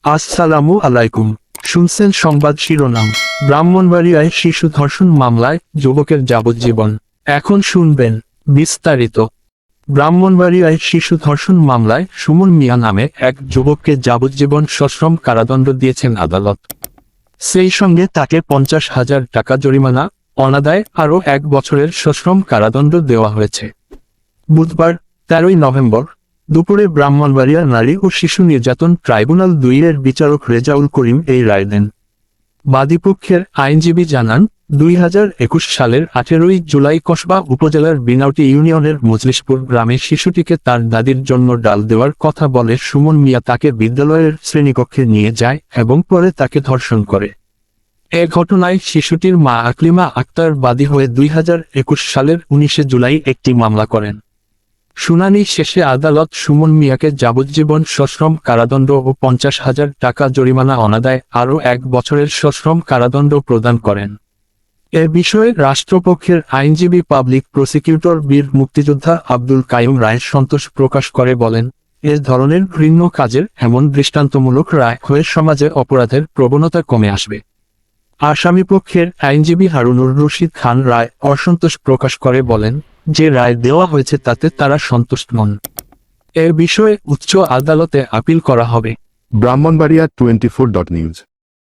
আসসালামু আলাইকুম। শুনছেন সংবাদ শিরোনাম। ব্রাহ্মণবাড়িয়ায় শিশু ধর্ষণ মামলায় যুবকের যাবজ্জীবন। এখন শুনবেন বিস্তারিত। ব্রাহ্মণবাড়িয়ায় শিশু ধর্ষণ মামলায় সুমন মিয়া নামে এক যুবককে যাবজ্জীবন সশ্রম কারাদণ্ড দিয়েছেন আদালত। সেই সঙ্গে তাকে 50,000 টাকা জরিমানা, অনাদায়ে আরও 1 বছরের সশ্রম কারাদণ্ড দেওয়া হয়েছে। বুধবার 13 নভেম্বর দুপুরে ব্রাহ্মণবাড়িয়া নারী ও শিশু নির্যাতন ট্রাইব্যুনাল 2-এর বিচারক রেজাউল করিম এই রায় দেন। বাদীপক্ষের আইনজীবী জানান, 2021 সালের 18 জুলাই কসবা উপজেলার বিনাউটি ইউনিয়নের মজলিশপুর গ্রামে শিশুটিকে তার দাদির জন্য ডাল দেওয়ার কথা বলে সুমন মিয়া তাকে বিদ্যালয়ের শ্রেণীকক্ষে নিয়ে যায় এবং পরে তাকে ধর্ষণ করে। এ ঘটনায় শিশুটির মা আকলিমা আক্তার বাদী হয়ে 2021 সালের 19 জুলাই একটি মামলা করেন। শুনানি শেষে আদালত সুমন মিয়াকে যাবজ্জীবন সশ্রম কারাদণ্ড ও 50,000 টাকা জরিমানা অনাদায়ে আরও 1 বছরের সশ্রম কারাদণ্ড প্রদান করেন। এ বিষয়ে রাষ্ট্রপক্ষের আইনজীবী পাবলিক প্রসিকিউটর বীর মুক্তিযোদ্ধা আব্দুল কাইয়ুম রায় সন্তোষ প্রকাশ করে বলেন, এ ধরনের ঘৃণ্য কাজের এমন দৃষ্টান্তমূলক রায় হয়ে সমাজে অপরাধের প্রবণতা কমে আসবে। আসামিপক্ষের আইনজীবী হারুনুর রশিদ খান রায় অসন্তোষ প্রকাশ করে বলেন, যে রায় দেওয়া হয়েছে তাতে তারা সন্তুষ্ট নন। এ বিষয়ে উচ্চ আদালতে আপিল করা হবে। ব্রাহ্মণবাড়িয়া 24.নিউজ।